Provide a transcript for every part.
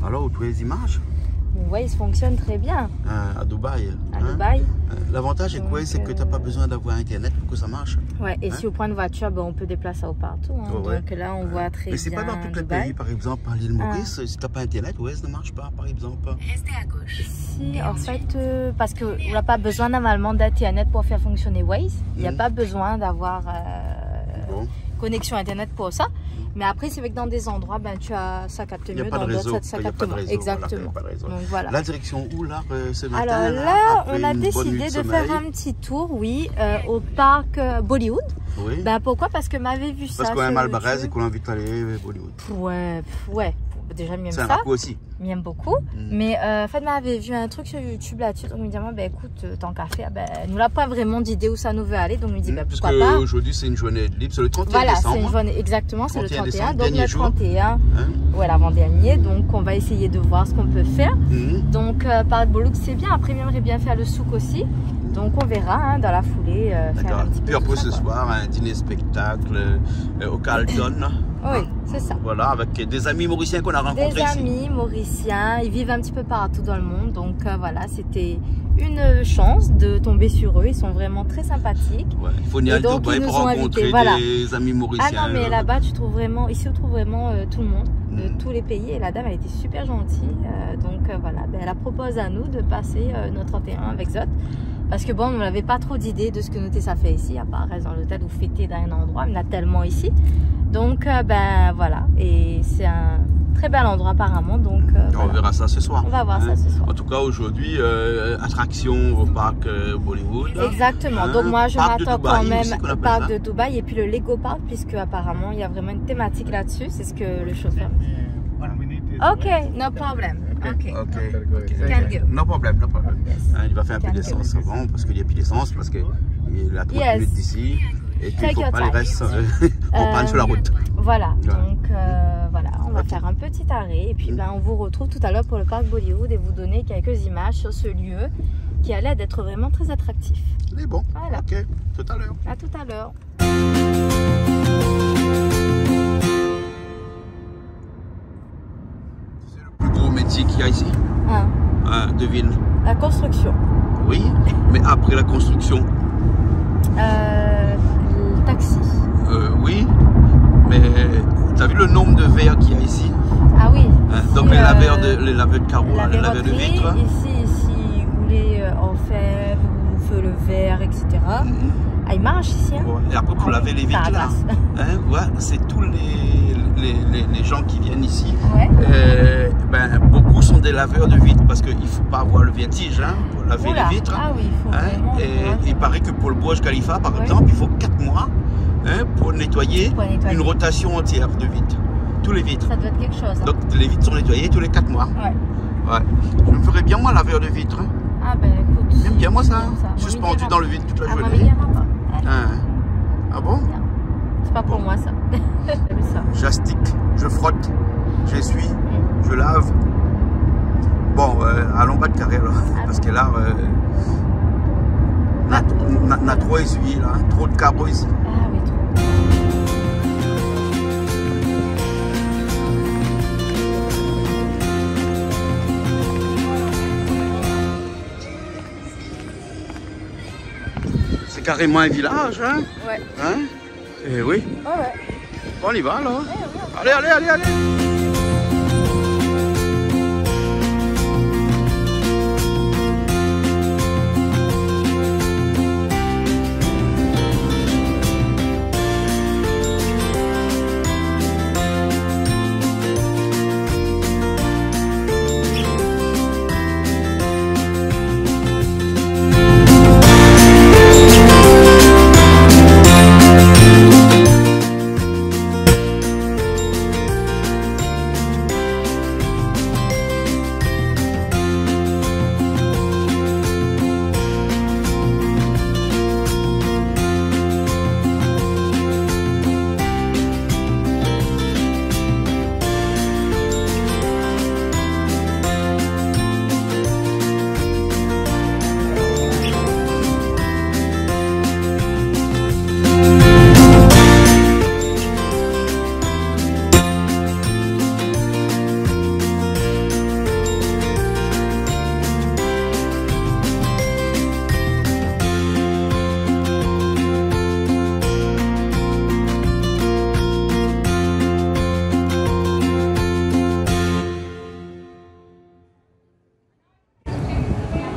Alors, où tu as les images? Ouais, il fonctionne très bien. À Dubaï. À Dubaï. L'avantage c'est quoi? C'est que tu n'as pas besoin d'avoir Internet pour que ça marche. Ouais, et si au point de voiture, ben, on peut déplacer au partout. Hein. Donc là, on voit très bien. Mais c'est pas dans tous les pays, par exemple, par l'île Maurice, si tu n'as pas Internet, ça ne marche pas, par exemple. Restez à gauche. Si, en fait, parce qu'on n'a pas besoin normalement d'Internet pour faire fonctionner Waze. Il n'y a pas besoin d'avoir connexion Internet pour ça. Mais après, c'est vrai que dans des endroits, ben, ça capte mieux, dans d'autres, ça capte moins. Exactement. Donc, voilà. La direction où là ce matin? Alors là, on a décidé de faire un petit tour, oui, au parc Bollywood. Oui. Ben, pourquoi? Parce que m'avait vu ça. Parce qu'on a mal barré et qu'on a envie d'aller à Bollywood. Ouais. Déjà, m'aime ça. C'est un rapport aussi. M'aime beaucoup. Mais en fait, m'avait vu un truc sur YouTube là-dessus. Donc, il me dit, ben écoute, tant qu'à faire, ben, nous n'a pas vraiment d'idée où ça nous veut aller. Donc, il me dit, ben pourquoi pas. Parce qu'aujourd'hui, c'est une journée libre, c'est le 31 décembre. Voilà, c'est une journée, exactement, c'est le 31. Donc, le 31, ouais, l'avant-dernier. Donc, on va essayer de voir ce qu'on peut faire. Donc, par Bollywood, c'est bien. Après, j'aimerais bien faire le souk aussi. Donc on verra hein, dans la foulée. Faire un petit peu. Puis après ce soir, un dîner spectacle au Carlton. Oui, c'est ça. Voilà, avec des amis mauriciens qu'on a rencontrés ici. Des amis mauriciens, ils vivent un petit peu partout dans le monde. Donc voilà, c'était une chance de tomber sur eux. Ils sont vraiment très sympathiques. Ouais, il faut venir à Dubaï pour rencontrer des amis mauriciens. Ah non, mais là-bas, tu trouves vraiment, ici on trouve vraiment tout le monde, de tous les pays. Et la dame, elle était super gentille. Donc voilà, ben, elle a proposé à nous de passer notre 31 avec Zot. Parce que bon, on n'avait pas trop d'idées de ce que nous ça fait ici, à part rester dans l'hôtel ou fêter dans un endroit, il y en a tellement ici. Donc ben voilà, et c'est un très bel endroit apparemment. Donc on verra ça ce soir. On va voir ça ce soir. En tout cas aujourd'hui, attraction au parc Bollywood. Exactement, donc moi je m'attends quand même au parc de Dubaï et puis le Lego Park, puisque apparemment il y a vraiment une thématique là-dessus, c'est ce que le chauffeur me dit. Ok, no problem. Ok. Can go. No problem, no problem. Yes. Il va faire un peu d'essence avant, parce qu'il n'y a plus d'essence, parce qu'il a 30 minutes d'ici. Et qu'il ne faut pas le reste en panne sur la route. Voilà, donc voilà, on va faire un petit arrêt. Et puis ben, on vous retrouve tout à l'heure pour le parc Bollywood et vous donner quelques images sur ce lieu qui a l'air d'être vraiment très attractif. Il est bon. Voilà. Ok, tout à l'heure. À tout à l'heure. Métier qu'il y a ici, devine. La construction. Oui, mais après la construction. Le taxi. Oui, mais tu as vu le nombre de verres qu'il y a ici? Ah oui. Donc les laveurs de carreaux, les laveurs de vitres. Ici, où les orfèvres, où fait le verre, etc. Ah, il marche ici. Hein? Et après pour laver les vitres là, c'est tous les gens qui viennent ici. Ouais. Ben, beaucoup sont des laveurs de vitres parce qu'il ne faut pas avoir le vertige pour laver les vitres. Ah oui, il faut et il paraît que pour le Burj Khalifa par exemple, il faut 4 mois pour nettoyer une rotation entière de vitres. Tous les vitres. Ça doit être quelque chose. Hein. Donc les vitres sont nettoyées tous les 4 mois. Ouais. Je me ferais bien moi laveur de vitres. Ah ben écoute. J'aime bien moi ça. Suspendu dans le vide toute la journée. Il n'y en a pas. Ah bon? C'est pas pour moi ça. J'astique, je frotte, j'essuie, je lave. Bon, allons pas de carré alors, parce que là, on a trop essuyé là, trop de carbo ici. Ah oui, trop. C'est carrément un village, hein? Ouais. Hein? Eh oui. Oh ouais. Bon, on y va alors. Allez.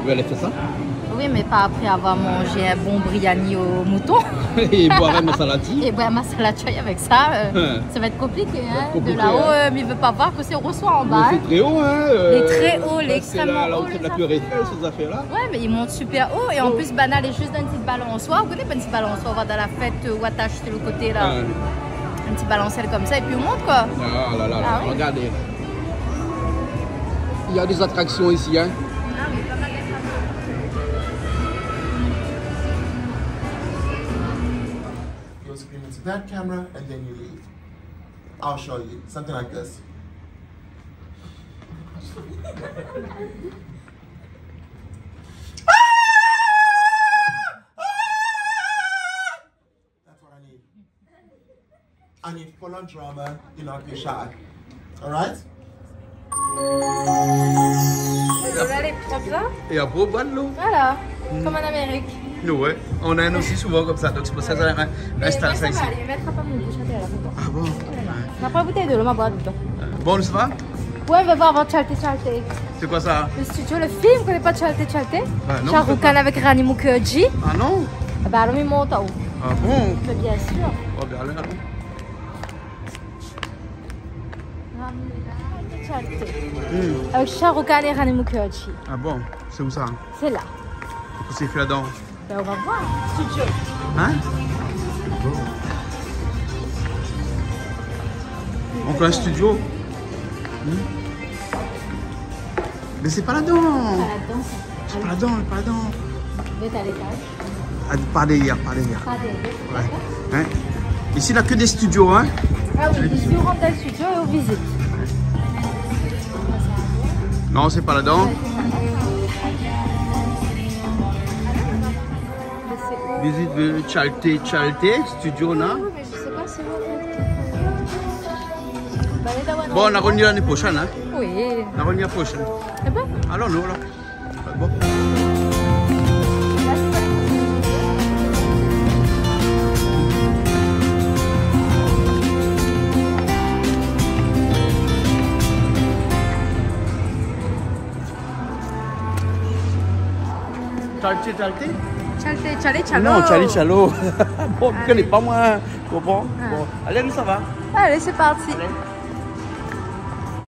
Vous allez faire ça? Oui, mais pas après avoir mangé un bon biryani au mouton. Et boire un masalati. Et boire un masalati avec ça, ça va être compliqué. Hein. De là-haut, mais il ne veut pas voir que c'est reçoit en bas. C'est très haut, hein. Les très hauts, les extrêmement hauts. C'est la plus référence, ces affaires-là. Ouais, mais ils montent super haut. Et en plus, Banal est juste dans une petite balançoire. Vous connaissez pas une petite balançoire? On va dans la fête Ouattach, c'est le côté là. Un petit balancelle comme ça, et puis on monte quoi. Ah là là, oui. Regardez. Il y a des attractions ici, hein. Ah oui, pas mal d'attractions. You'll scream into that camera and then you leave. I'll show you. Something like this. That's what I need. I need full-on drama, you know, if you're shy. Alright? Là, les propres là. Et à beau bois de l'eau. Voilà, comme en Amérique. Ouais, on a un aussi souvent comme ça, donc c'est pour ça que ça installe ça ici. Il ne mettra pas mon bouche à la photo. Ah bon? On n'a pas bouteille de l'eau, ma boîte dedans. Bon, ça va? Ouais, on va voir avant Chalte Chalte. C'est quoi ça? Le studio, le film, vous connaissez pas Chalte Chalte? Bah non. Shah Rukh Khan avec Rani Mukherjee. Ah non? Ah bah alors, il monte en haut. Ah bon? Mais bien sûr. Oh, bien, allez. Avec Shah Rukh Khan et Rani Mukherjee. Ah bon? C'est où ça? C'est là. C'est fait là-dedans. Ben, on va voir. Studio. Hein? On fait un studio. Mais c'est pas là-dedans. C'est pas là-dedans, pas là-dedans. Vous êtes à l'étage. Pas derrière, pas derrière. Pas derrière. Ouais. Hein? Ici, il n'y a que des studios, hein? Ah oui, ici on rentre dans le studio et on visite. Non, c'est pas là-dedans. Visite de Chalte, studio là. Oui, mais je sais pas si vous... Bon, on a revenu l'année prochaine, hein? Oui. On a revenu l'année prochaine. C'est bon? Alors, nous, là. Bon. Chalte Chalo. Non, Chalo. Bon, tu connais pas moi. Bon, allez, nous, ça va. Allez, c'est parti. Allez.